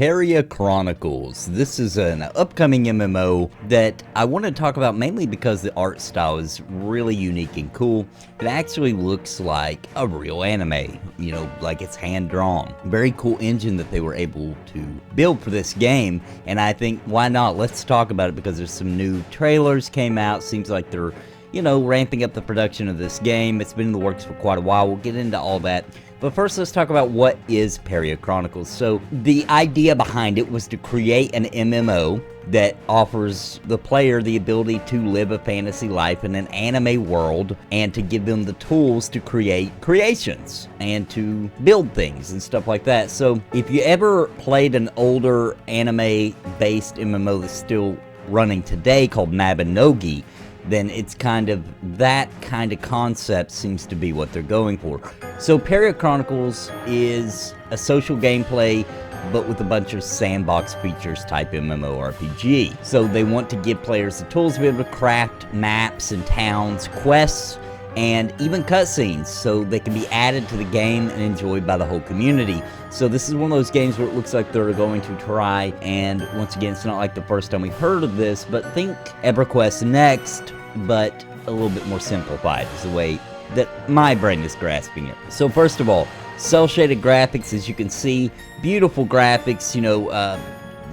Peria Chronicles. This is an upcoming MMO that I want to talk about mainly because the art style is really unique and cool. It actually looks like a real anime, you know, like it's hand-drawn. Very cool engine that they were able to build for this game, and I think, why not? Let's talk about it because there's some new trailers came out. Seems like they're, you know, ramping up the production of this game. It's been in the works for quite a while. We'll get into all that. But first, let's talk about what is Peria Chronicles. So the idea behind it was to create an MMO that offers the player the ability to live a fantasy life in an anime world and to give them the tools to create creations and to build things and stuff like that. So if you ever played an older anime-based MMO that's still running today called Mabinogi, then it's kind of that kind of concept seems to be what they're going for. So Peria Chronicles is a social gameplay, but with a bunch of sandbox features type MMORPG. So they want to give players the tools to be able to craft maps and towns, quests, and even cutscenes, so they can be added to the game and enjoyed by the whole community. So this is one of those games where it looks like they're going to try, and once again, it's not like the first time we've heard of this, but think EverQuest Next, but a little bit more simplified is the way that my brain is grasping it. So first of all, cel-shaded graphics, as you can see, beautiful graphics, you know,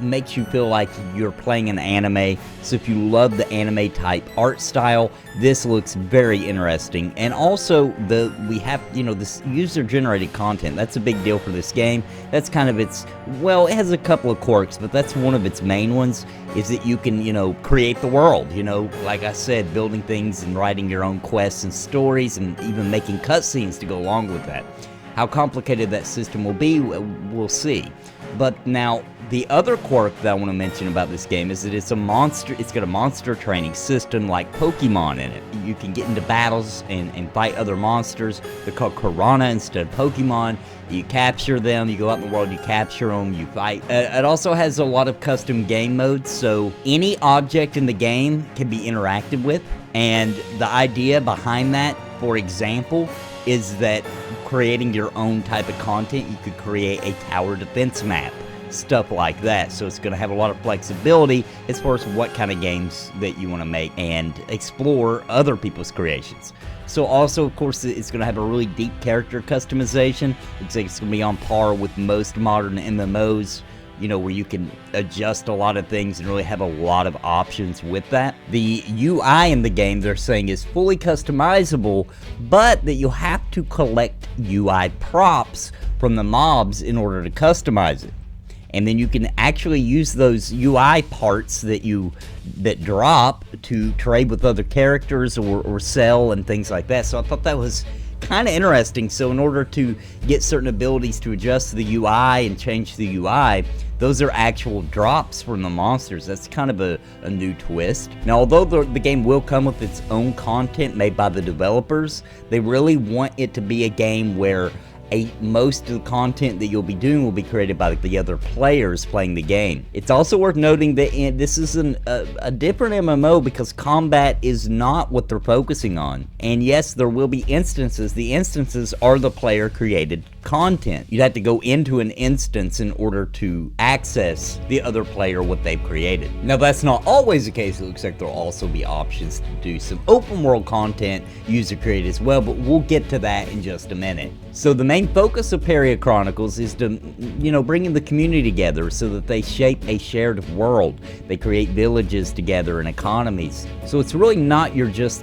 makes you feel like you're playing an anime. So if you love the anime type art style, this looks very interesting. And also we have, you know, this user generated content. That's a big deal for this game. That's kind of its, well, it has a couple of quirks, but that's one of its main ones, is that you can, you know, create the world, you know, like I said, building things and writing your own quests and stories and even making cutscenes to go along with that. How complicated that system will be, we'll see. But now, the other quirk that I want to mention about this game is that it's got a monster training system like Pokemon in it. You can get into battles and fight other monsters. They're called Piranha instead of Pokemon. You capture them, you go out in the world, you capture them, you fight. It also has a lot of custom game modes, so any object in the game can be interacted with. And the idea behind that, for example, is that creating your own type of content, you could create a tower defense map, stuff like that. So it's going to have a lot of flexibility as far as what kind of games that you want to make and explore other people's creations. So also, of course, it's going to have a really deep character customization. It's going to be on par with most modern MMOs, you know, where you can adjust a lot of things and really have a lot of options with that. The UI in the game, they're saying, is fully customizable, but that you'll have to collect UI props from the mobs in order to customize it. And then you can actually use those UI parts that drop to trade with other characters or sell and things like that. So I thought that was kind of interesting. So in order to get certain abilities to adjust the UI and change the UI, those are actual drops from the monsters. That's kind of a new twist. Now, although the game will come with its own content made by the developers, they really want it to be a game where most of the content that you'll be doing will be created by the other players playing the game. It's also worth noting that this is a different MMO because combat is not what they're focusing on. And yes, there will be instances. The instances are the player created content. You'd have to go into an instance in order to access the other player what they've created. Now, that's not always the case. It looks like there'll also be options to do some open world content user created as well, but we'll get to that in just a minute. So the main focus of Peria Chronicles is to, you know, bringing the community together so that they shape a shared world. They create villages together and economies. So it's really not your just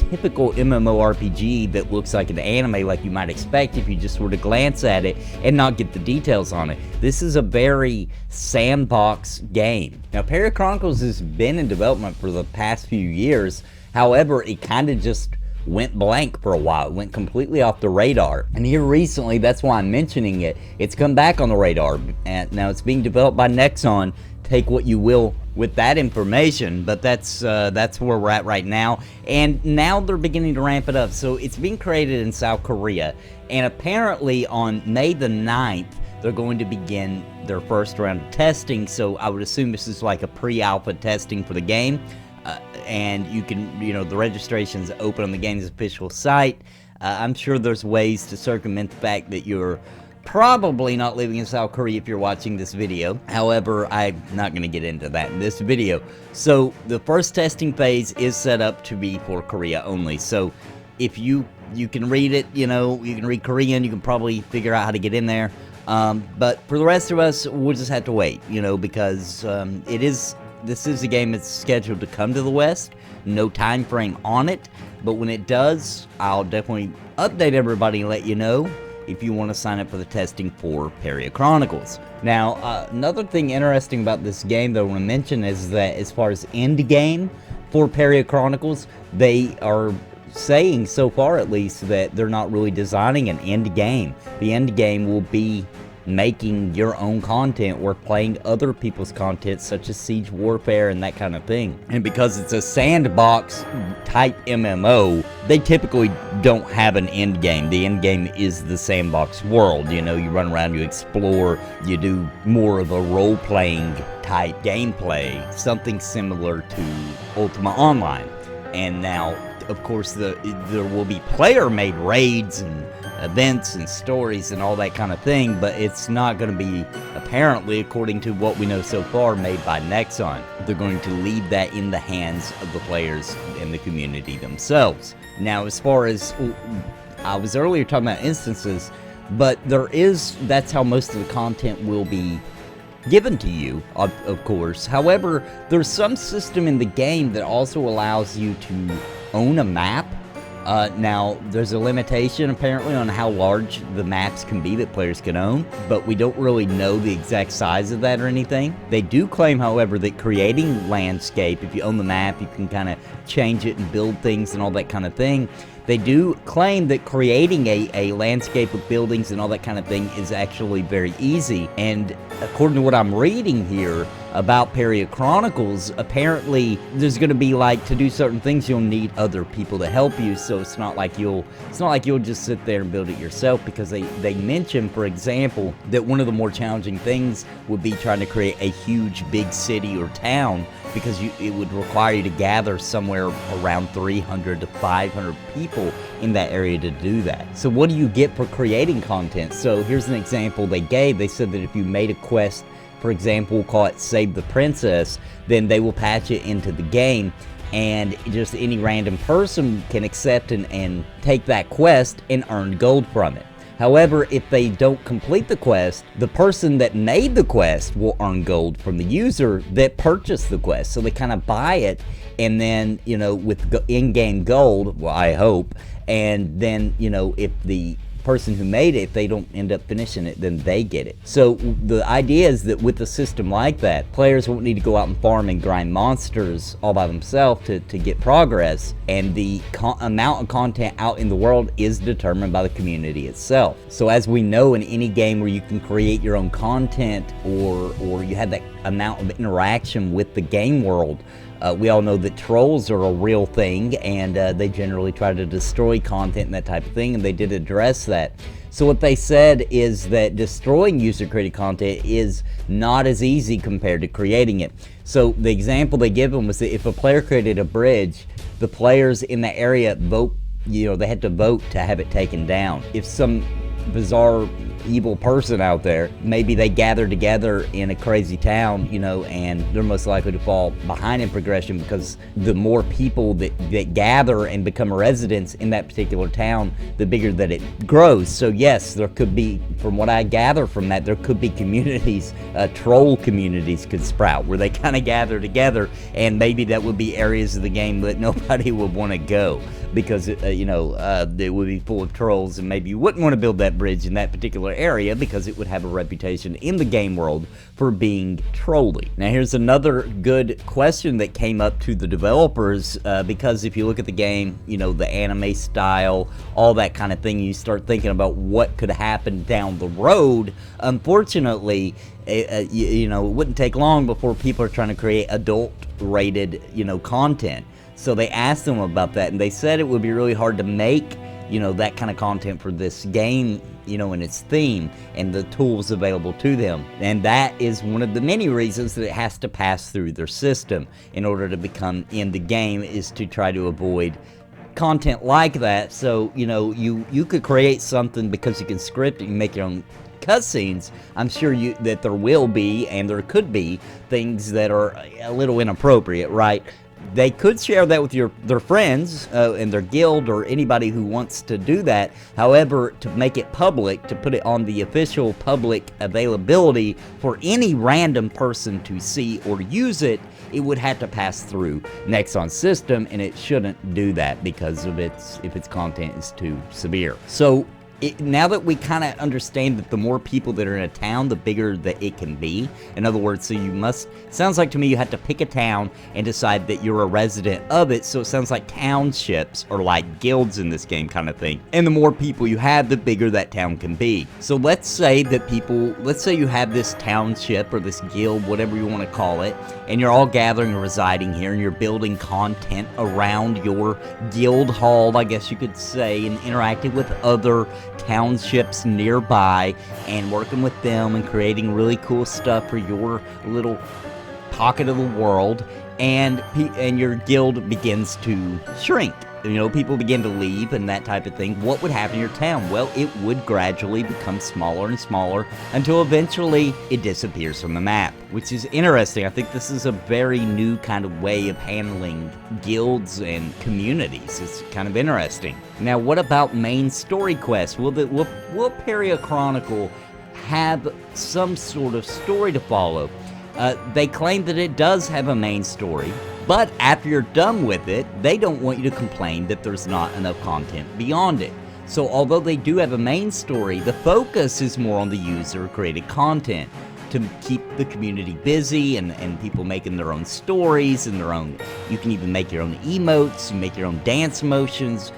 typical MMORPG that looks like an anime like you might expect if you just were to glance at it and not get the details on it. This is a very sandbox game. Now, Peria Chronicles has been in development for the past few years. However, it kind of just went blank for a while. It went completely off the radar. And here recently, that's why I'm mentioning it, it's come back on the radar. And now it's being developed by Nexon. Take what you will with that information, but that's where we're at right now. And now they're beginning to ramp it up. So it's being created in South Korea, and apparently on May the 9th, they're going to begin their first round of testing. So I would assume this is like a pre-alpha testing for the game. And you can, you know, the registration's open on the game's official site. I'm sure there's ways to circumvent the fact that you're probably not living in South Korea if you're watching this video. However, I'm not going to get into that in this video. So the first testing phase is set up to be for Korea only. So if you can read it, you can read Korean, you can probably figure out how to get in there. But for the rest of us, we'll just have to wait, because this is a game that's scheduled to come to the West. No time frame on it, but when it does, I'll definitely update everybody and let you know if you want to sign up for the testing for Peria Chronicles. Now, another thing interesting about this game that I want to mention is that as far as Endgame for Peria Chronicles, they are saying, so far at least, that they're not really designing an end game. The end game will be making your own content or playing other people's content, such as Siege Warfare and that kind of thing. And because it's a sandbox type MMO, they typically don't have an end game. The end game is the sandbox world. You run around, you explore, you do more of a role-playing type gameplay, something similar to Ultima Online. And now, of course, there will be player-made raids and events and stories and all that kind of thing, but it's not going to be, apparently, according to what we know so far, made by Nexon. They're going to leave that in the hands of the players and the community themselves. Now, as far as, I was earlier talking about instances, but that's how most of the content will be given to you, of course. However, there's some system in the game that also allows you to own a map. Now, there's a limitation apparently on how large the maps can be that players can own, but we don't really know the exact size of that or anything. They do claim, however, that creating landscape, if you own the map, you can kind of change it and build things and all that kind of thing. They do claim that creating a landscape with buildings and all that kind of thing is actually very easy. And according to what I'm reading here about Peria Chronicles, apparently there's going to be, like, to do certain things, you'll need other people to help you. So it's not like you'll just sit there and build it yourself, because they mention, for example, that one of the more challenging things would be trying to create a huge big city or town, because it would require you to gather somewhere around 300 to 500 people in that area to do that. So what do you get for creating content? So here's an example they gave. They said that if you made a quest, for example, we'll call it Save the Princess, then they will patch it into the game, and just any random person can accept and take that quest and earn gold from it. However, if they don't complete the quest, the person that made the quest will earn gold from the user that purchased the quest. So they kind of buy it, and then, with in-game gold, well, I hope, and then, if the person who made it, if they don't end up finishing it, then they get it. So the idea is that with a system like that, players won't need to go out and farm and grind monsters all by themselves to get progress, and the amount of content out in the world is determined by the community itself. So as we know, in any game where you can create your own content, or you have that amount of interaction with the game world, we all know that trolls are a real thing, and they generally try to destroy content and that type of thing, and they did address that. So what they said is that destroying user-created content is not as easy compared to creating it. So the example they give them was that if a player created a bridge, the players in that area vote, they had to vote to have it taken down. If some bizarre evil person out there, maybe they gather together in a crazy town, and they're most likely to fall behind in progression, because the more people that gather and become residents in that particular town, the bigger that it grows. So yes, there could be, from what I gather from that, there could be communities, troll communities could sprout, where they kind of gather together, and maybe that would be areas of the game that nobody would want to go, because it would be full of trolls, and maybe you wouldn't want to build that bridge in that particular area, because it would have a reputation in the game world for being trolly. Now here's another good question that came up to the developers, because if you look at the game, the anime style, all that kind of thing, you start thinking about what could happen down the road. Unfortunately, it wouldn't take long before people are trying to create adult rated content. So they asked them about that, and they said it would be really hard to make, that kind of content for this game, in its theme and the tools available to them. And that is one of the many reasons that it has to pass through their system in order to become in the game, is to try to avoid content like that. So, you could create something because you can script it, you make your own cutscenes, I'm sure that there will be, and there could be, things that are a little inappropriate, right? They could share that with their friends and their guild or anybody who wants to do that. However, to make it public, to put it on the official public availability for any random person to see or use it, it would have to pass through Nexon's system, and it shouldn't do that because of if its content is too severe. So now that we kind of understand that the more people that are in a town, the bigger that it can be. In other words, so you must, sounds like to me you have to pick a town and decide that you're a resident of it. So it sounds like townships are like guilds in this game kind of thing. And the more people you have, the bigger that town can be. So let's say you have this township or this guild, whatever you want to call it, and you're all gathering and residing here, and you're building content around your guild hall, I guess you could say, and interacting with other townships nearby and working with them and creating really cool stuff for your little pocket of the world, and your guild begins to shrink. You know, people begin to leave and that type of thing. What would happen in your town? Well, it would gradually become smaller and smaller until eventually it disappears from the map, which is interesting. I think this is a very new kind of way of handling guilds and communities. It's kind of interesting. Now, what about main story quests? Will Peria Chronicle have some sort of story to follow? They claim that it does have a main story, but after you're done with it, they don't want you to complain that there's not enough content beyond it. So although they do have a main story, the focus is more on the user-created content to keep the community busy and people making their own stories and you can even make your own emotes, you make your own dance motions,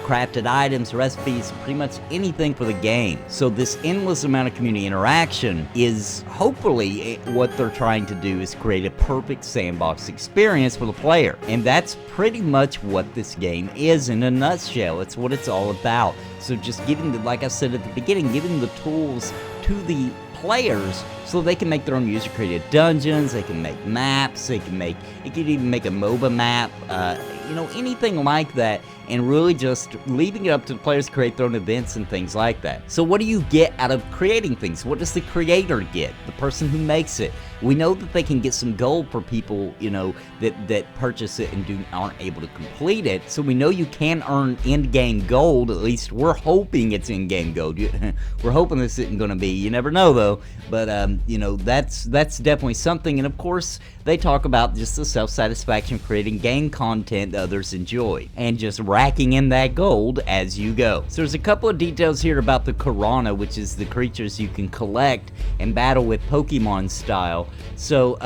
crafted items, recipes, pretty much anything for the game. So this endless amount of community interaction is hopefully what they're trying to do, is create a perfect sandbox experience for the player. And that's pretty much what this game is in a nutshell. It's what it's all about. So just giving like I said at the beginning, giving the tools to the players so they can make their own user-created dungeons, they can make maps, it can even make a MOBA map, anything like that, and really just leaving it up to the players to create their own events and things like that. So what do you get out of creating things? What does the creator get, the person who makes it? We know that they can get some gold for people, that purchase it and aren't able to complete it. So we know you can earn in-game gold. At least we're hoping it's in-game gold. We're hoping this isn't going to be. You never know though. But that's definitely something. And of course, they talk about just the self-satisfaction of creating game content that others enjoy and just racking in that gold as you go. So there's a couple of details here about the Corona, which is the creatures you can collect and battle with Pokemon style. So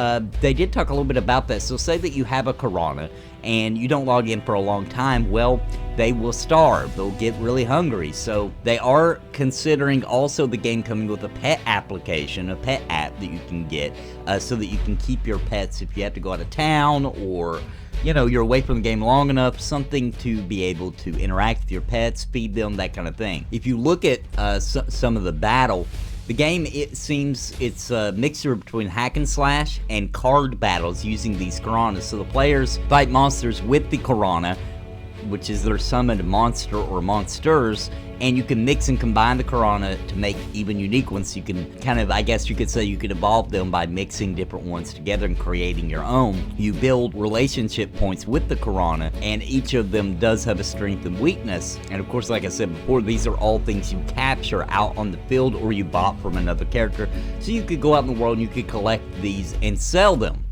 they did talk a little bit about that. So say that you have a Corona and you don't log in for a long time, well, they will starve. They'll get really hungry. So they are considering also the game coming with a pet application, a pet app that you can get so that you can keep your pets if you have to go out of town or you're away from the game long enough, something to be able to interact with your pets, feed them, that kind of thing. If you look at some of the battle, the game, it seems it's a mixture between hack and slash and card battles using these Coronas. So the players fight monsters with the Corona, which is their summoned monster or monsters, and you can mix and combine the Corona to make even unique ones. You can kind of, I guess you could say, you could evolve them by mixing different ones together and creating your own. You build relationship points with the Corona, and each of them does have a strength and weakness. And of course, like I said before, these are all things you capture out on the field or you bought from another character. So you could go out in the world and you could collect these and sell them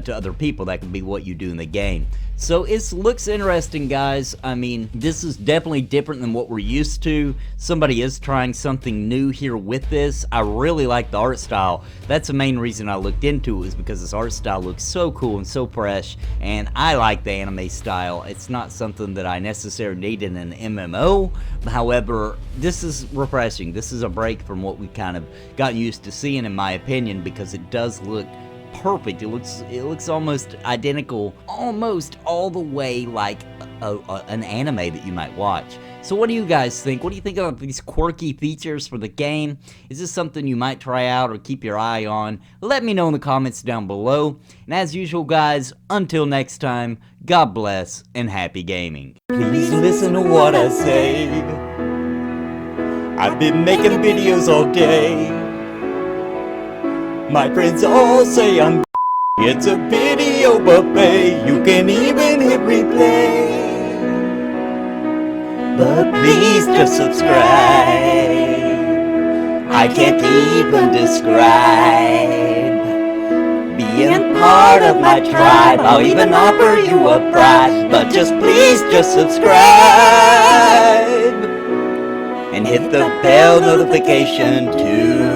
to other people. That could be what you do in the game. So it looks interesting, guys. I mean, this is definitely different than what we're used to. Somebody is trying something new here with this. I really like the art style. That's the main reason I looked into it, was because this art style looks so cool and so fresh, and I like the anime style. It's not something that I necessarily need in an MMO. However, this is refreshing. This is a break from what we kind of gotten used to seeing, in my opinion, because it does look perfect. It looks almost identical, almost all the way like an anime that you might watch. So what do you guys think? What do you think about these quirky features for the game? Is this something you might try out or keep your eye on? Let me know in the comments down below. And as usual, guys, until next time, God bless and happy gaming. Please listen to what I say. I've been making videos all day. My friends all say I'm it's a video buffet. You can even hit replay. But please just subscribe. I can't even describe being part of my tribe. I'll even offer you a prize. But just please just subscribe and hit the bell notification too.